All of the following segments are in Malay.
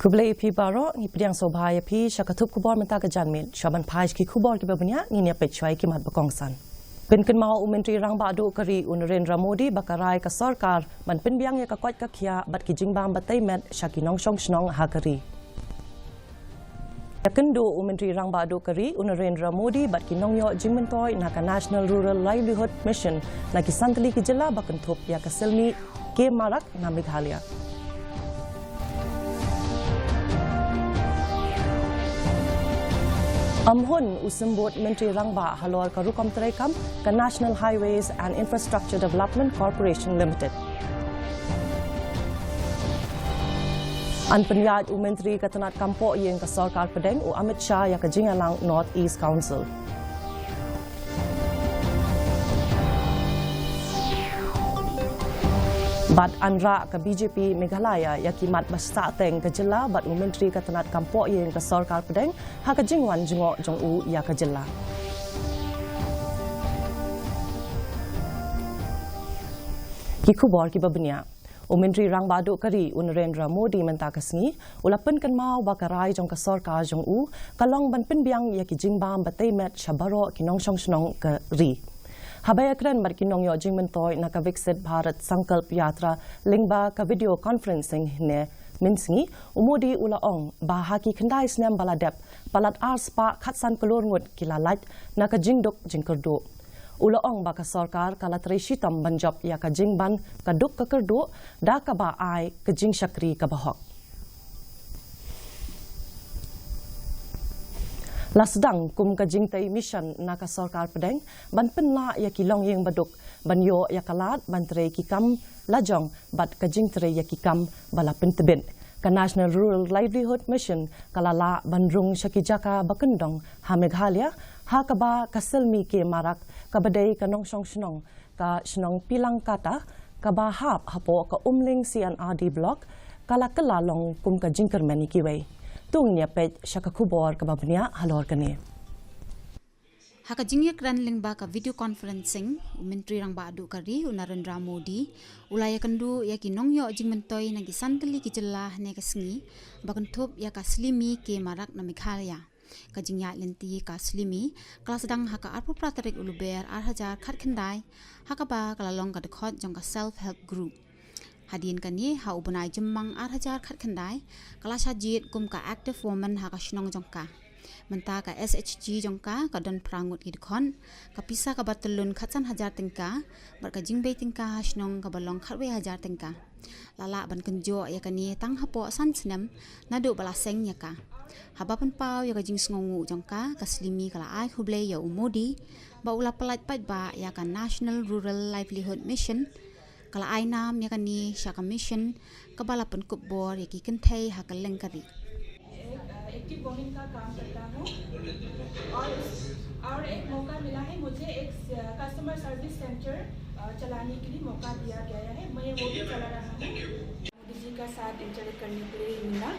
Kublai pi baro ni pediang sobhaya pi syakatup kubor menta ke janmin syaban pais ki kubor ki babanya ni nia pechwai ki mat bakongsan. Penken mau Menteri Rang Badu Kari Narendra Modi bakarai ka sarkar man penbiang ya ka kwat ka khia bat ki jingbam batai met syakinong shong snong ha kari. Yakendo Menteri Rang Badu Kari Narendra Modi bat ki nongyo jingmentoi na ka National Rural Livelihood Mission na ki santli ki jela bakentup ya ka selmi ke marak na Meghalaya. Amhun usembut Menteri Rangba halor ka rukom terekam ka National Highways and Infrastructure Development Corporation Limited. An penyat Menteri Katanat Kampo yang ka Sarkar Pedeng u Amit Shah ya ka Jingalang North East Council. Bat Andra ke BJP Meghalaya yakimat basateng ke jela bat Menteri Katanat Kampo yang ke Sarkar Pedeng ha ke jingwan jengok jong u ya ke jela. Ki kubor ki babenya. Menteri Rang Badu Kari Narendra Modi menta kesngi ulapen kan mau bakarai jong ke Sarkar jong u kalong ban penbiang ya ki jingbam batai met shabaro kinong shong snong ke ri. Habaya keren berkinong yo jingmentoi na ka Viksit Bharat Sankalp Yatra lingba ka video conferencing ne minsingi umodi ulaong bahaki kendai snem baladep palat arspa khatsan kelur ngut kilalat na ka jingduk jingkerdu. Ulaong baka sarkar kala treshitam banjop ya ka jingban ka duk ka kerdu da ka ba ai ka jing syakri ka bahok. Lasdang kum ka jingtai mission na ka Sarkar Pedeng ban penla ya kilong yang baduk ban yo ya kalat ban tre kikam lajong bat ka jingtre ya kikam bala pentebin ka National Rural Livelihood Mission kalala ban rung syakijaka bakendong ha Meghalaya ha ka ba ka selmi ke marak ka badai ka nongsong snong ka snong pilang kata ka ba hap hapo ka umling CNRD block kala kelalong kum ka jingkermeni kiwei. Tungnya pej syaka kubor ke babnya halor kene. Haka jingyak ran lingba ka video conferencing Menteri Rang Badu Kari Narendra Modi ulaya kendu ya ki nongyo jingmentoi nagi santeli ki jelah ne ka sngi bakentup ya ka slimi ke marak na Meghalaya. Ka jingya lenti ka slimi kala sedang haka arpu pratarik uluber hajar khat kendai haka ba kala long ka dekhot jong ka self help group. Hadian kani ha ubunai jemang hajar khat kendai kala sajit kum ka active woman ha ka shnong jongka menta ka SHG jongka ka don prangut ki dekhon ka pisa ka batelun khatsan hajar tengka bar ka jingbe tengka ha shnong ka balong khatwe hajar tengka lala ban kenjo ya kani tang hapo san snem nadu balaseng ya ka haba pen pau ya ka jing sngongu jongka ka slimi kala ai khuble ya umodi ba ula pelat pat ba ya ka National Rural Livelihood Mission kala ai nam ya kani syaka mission kabala pen kubor ya ki kenthai ha ka lengkari active women का काम करता हूँ और एक मौका मिला है मुझे एक कस्टमर सर्विस सेंटर चलाने के लिए मौका दिया गया है मैं वो भी चला रहा हूँ मोदी जी का साथ इंटरेक्ट करने के लिए मिला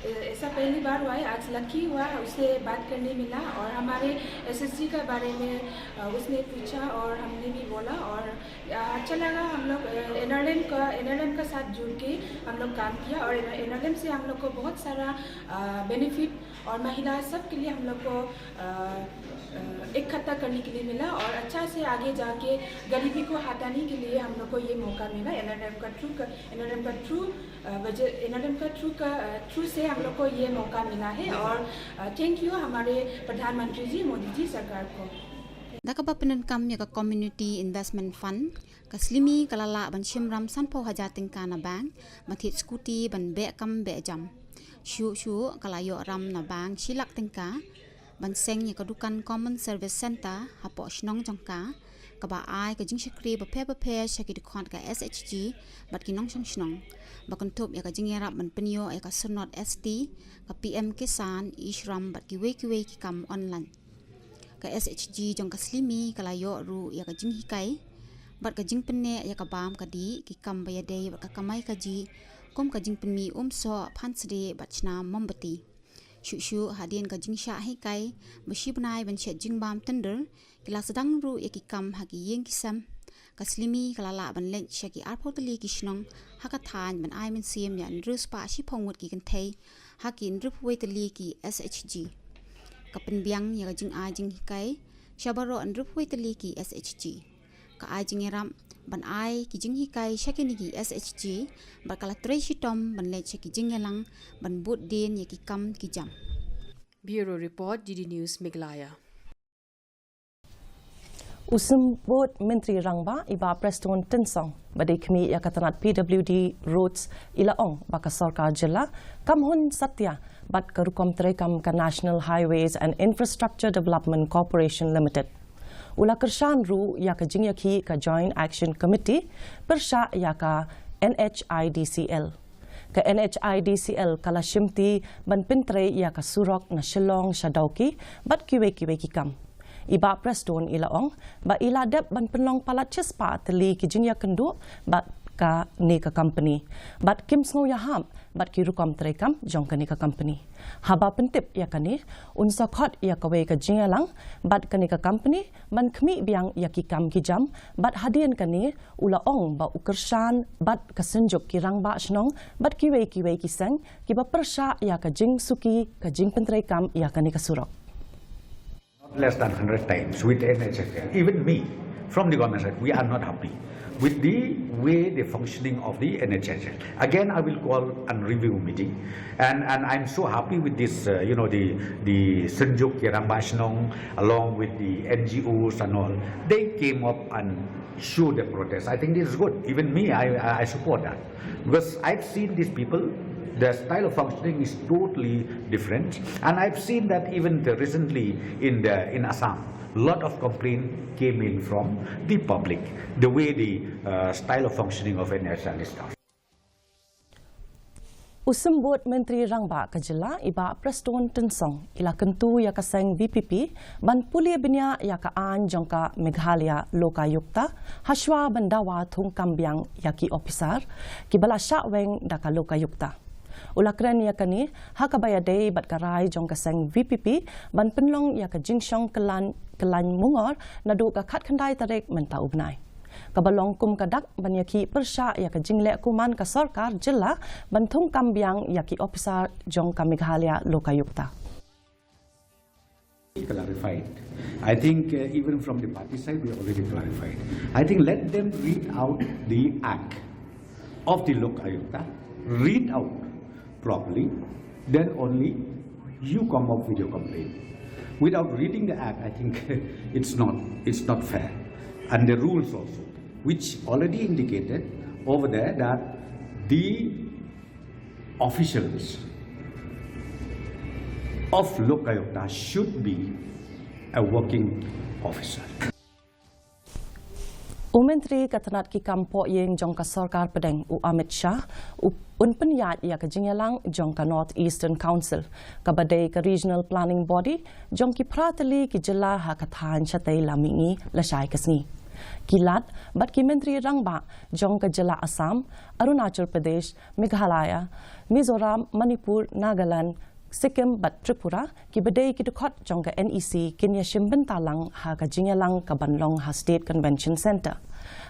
ऐसा पहली बार हुआ है आज लकी हुआ उससे बात करने मिला और हमारे एसएसजी के बारे में उसने पूछा और हमने भी बोला और अच्छा लगा हम लोग एनआरएम का साथ जुड़ के हम लोग काम किया और एनआरएम से हम लोग को बहुत सारा बेनिफिट और महिला सब के लिए हम लोग को इकट्ठा करने के लिए मिला और अच्छा से आगे जाके गरीबी को हटाने के लिए हम लोग को ये मौका मिला एनआरएम का थ्रू से हम लोग को ये मौका मिला है और थैंक यू हमारे प्रधानमंत्री जी मोदी जी सरकार को Dakaba penenkam ya ka Community Investment Fund ka slimi kalala ban shimram sanpo haja tingka na bank mathit skuti ban be kam be jam shu kalayo ram na bank silak tingka ban seng ya ka dukan Common Service Center hapo shnong jongka ka ba ai ka jing shakri ba phe shaki de khon ka SHG bat ki nong shnong bakentup ya ka jing yarap ban penyo ya ka sunot ST ka PM Kisan Ishram bat ki we ki kam online ka SHG jong ka slimi kalayo ru ya ka jing hikai bat ka jing penne ya ka bam ka di ki kam bayade bat ka kamai ka ji kom ka jing penmi so phansde bat chna mombati shu hadien ka jing sha hikai bashi banai ban che jing bam tender kila sedang ru ya ki kam ha ki yeng kisam kaslimi kalala ban lech shaki arpotali kishnong hakathan ban ai men siam yan ruspa shi phongwat ki kan thei hakin rupwetali ki SHG kapen biang ya jing a jing hikai shabaro an rupwetali ki SHG ka a jing ram ban ai ki jing hikai shakini ki SHG bakala treshi tom ban lech shaki jing elang ban bud din ya ki kam ki jam. Bureau Report, GD News, Meghalaya. Usumbot Menteri Rangba iba Preston Tensong badai kami ia katanat PWD Roads ilaong baka sarkar jela kamhun satya bat karukom terekam ka National Highways and Infrastructure Development Corporation Limited. Ula kershan ru ia ka jingyaki ka Joint Action Committee persya ia ka NHIDCL. Ka NHIDCL kala shimti ban pintre ia ka surok na Shillong Shadauki bat kiwe-kiwe kikam. Iba Preston ilaong ba ila dep ban penlong palat cespa teli ki jingya kendu bat ka ni ka company bat kim sngo ya ham bat ki rukom terekam jong ka ni ka company haba pentip ya kani unsa khot ya ka we ka jingya lang bat ka ni ka company ban khmi biang ya ki kam ki jam bat hadien kani ulaong ba ukersan bat ka senjuk ki rangba snong bat ki we ki sang ki ba persha ya ka jing suki ka jing penterekam ya ka ni ka surok. Less than 100 times with NHS. Even me, from the government side, we are not happy with the way the functioning of the NHS. Again, I will call a review meeting, and I'm so happy with this. The Senjuk Yerambashnong, along with the NGOs and all, they came up and showed their protest. I think this is good. Even me, I support that because I've seen these people. Their style of functioning is totally different, and I've seen that even recently in Assam, a lot of complaint came in from the public, the way the style of functioning of NHS staff. Usumbot Menteri Rangba Kajela iba Preston Tensong ila kentu ya kaseng VPP ban puli benya ya ka an jongka Meghalaya Lokayukta haswa bandawa thung kambyang ya ki officer ki bala sha weng daka Lokayukta. Ulakran ya kani hakabaya day bat karai jong kaseng VPP ban penlong ya ka jingshong kelan mungor nadu ka khat khandai tarek menta ubnai. Kabalong kum kadak ban yaki persya ya ka jingle kuman ka sarkar jilla ban thung kambyang yaki officer jong ka Meghalaya Lokayukta. Clarified. I think even from the party side we already clarified. I think let them read out the act of the Lokayukta, read out properly, then only you come up with your complaint. Without reading the act, I think it's not fair. And the rules also, which already indicated over there that the officials of Lokayukta should be a working officer. Menteri katanat ki kampo yeng jong ka sarkar pedeng u Amit Shah un penyat ya ka jingyalang jong ka North Eastern Council ka badai ka regional planning body jong ki pratali ki jela ha ka than chatai lamingi lashai kasni kilat bat ki Menteri Rangba jong ka jela Assam, Arunachal Pradesh, Meghalaya, Mizoram, Manipur, Nagaland, Sikkim bat Tripura ki badai ki dukot jong ka NEC kinya shimben talang ha ka jingyalang ka Banlong ha State Convention Center.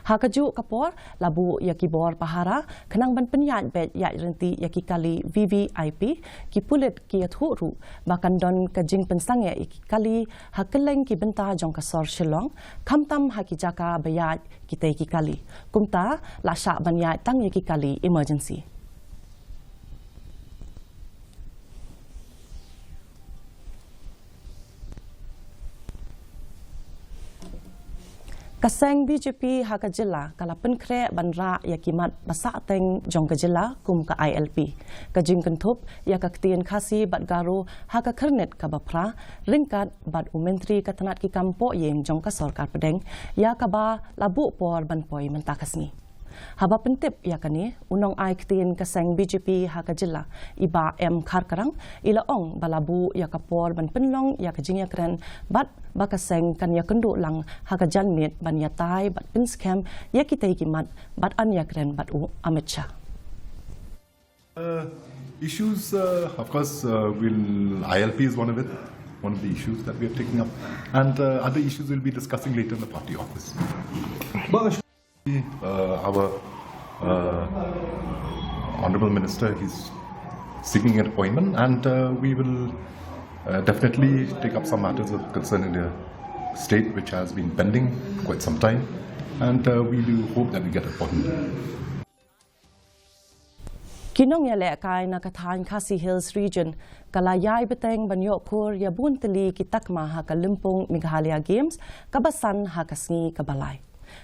Ha ka ju kapor labu yaki bor pahara kenang ban penyat bet ya renti yaki kali VVIP ki pulit ki athuru bakan don ka jing pensang ya yaki kali ha keleng ki benta jong ka sor Shillong khamtam ha ki jaka bayat ki te ki kali kumta la sha ban ya tang yaki kali emergency. Kaseng BJP ha ka jila kala penkre banra ya kimat basa teng jong ka jila kum ka ILP ka jing kentup ya ka ktien Khasi bat garu ha ka kernet ka bapra ringkat bat Menteri katanat ki kampo yeng jong ka sarkar pedeng ya ka ba labu por ban poi mentakasni. Haba pentip ya kani unong ai ktien kaseng BJP ha ka jila iba kharkarang ila ong balabu ya ka por ban penlong ya ka jingya kren bat bakaseng kan ya kendu lang ha ka janmit ban ya tai bat pin scam ya kitai kimat bat an ya kren bat u Amit Shah. Issues, of course, ILP is one of the issues that we are taking up, and other issues we'll be discussing later in the party office. Our Honorable Minister, he's seeking an appointment, and we will definitely take up some matters of concern in the state which has been pending for quite some time, and we do hope that we get appointment. Kinong ya lekai na kathan Khasi Hills region kalayay beteng banyo pur ya bunteli kitakma ha kalumpong Meghalaya Games kabasan ha kasngi kabalay.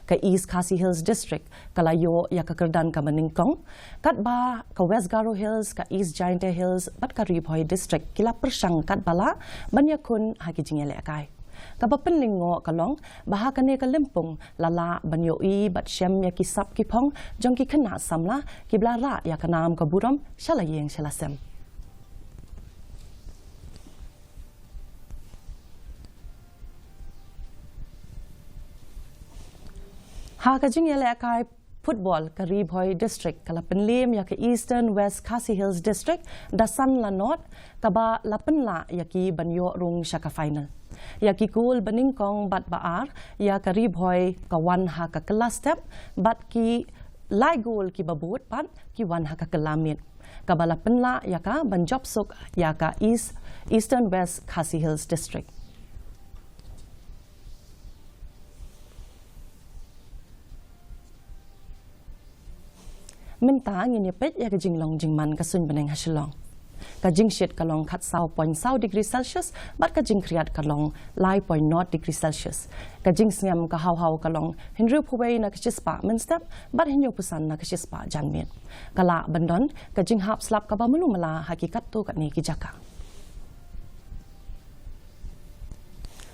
Ka East Khasi Hills District kalayo ya kakerdan ka Maningkong kat ba ka West Garo Hills ka East Giant Hills bat ka Ribhoy District kila persang kat bala banyakun ha kijing ya lekai. Kapapen lingo kalong baha kane kalimpong lala banyo I bat syam ya kisap kipong jong ki kena samla ki blara ya kanam kaburam shalayeng shalasem. Ha kajing ya lekai football ka Ribhoy District kala penlim ya ke Eastern West Khasi Hills District dasan la North kaba lapen la ya ki banyo rung shaka final. Ya ki kul Baningkong bat baar ya ka Ribhoy ka wan ha ka kelas step bat ki lai gol ki babut pat ki wan ha ka kelamit. Kabala penla ya ka banjob suk ya ka Eastern West Khasi Hills District. Minta ngin pet ya ka jinglong jingman ka sun beneng hasilong. Ka jing shit kalong kat 0.0 degree Celsius bat ka jing kriat kalong 0.0 degree Celsius. Ka jing sngam ka haw kalong hinru puway na kasispa minstep bat hinyo pusan na kasispa janmit. Kala bandon ka jing hap slap ka ba mulumala hakikat tu kat ni kijaka.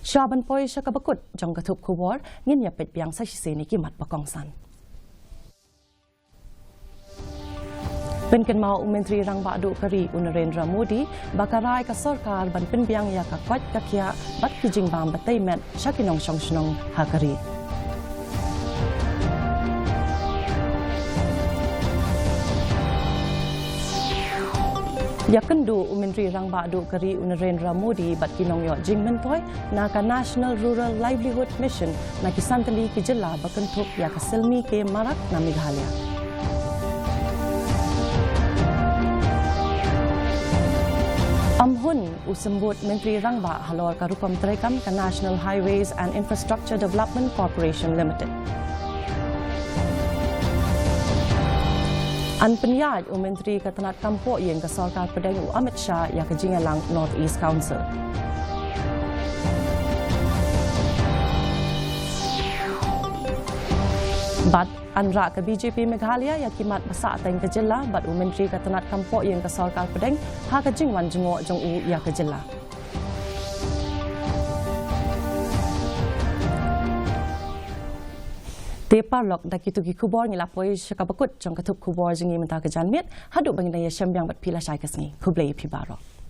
Shaban poy siya kabakut jong katup kuwar ngin ya pet biang sa sisini kimat pakongsan. Penken mau Menteri Rang Badu Kari Narendra Modi bakarai ka sarkar ban penbiang ya ka kwat kakya bat kijing bam batay met syakinong song hakari. Ya kendu Menteri Rang Badu Kari Narendra Modi bat kinong yo jing mentoy na ka National Rural Livelihood Mission na kisantali ki jilla bakentuk ya ka selmi ke marak na Meghalaya. Amhun usembut Menteri Rangba halor karupam terekam ke National Highways and Infrastructure Development Corporation Limited. An penyaj Menteri Ketenat Kampok yang ke Sarkar Pedeng Amit Shah yang ke Jingalang North East Council. Bat anra ke BJP Meghalaya ya kimat basak teng ke jela bat Menteri Ketenat Kampok yang ke Sarkar Pedeng ha ke jingwan jengok jong u ya ke jela. Teparlok daki tugi kubor ngilapoi syakabakut jong katup kubor jengi mentah ke janmit haduk bangina ya syambiang bat pila syai kesngi kublai pi barok.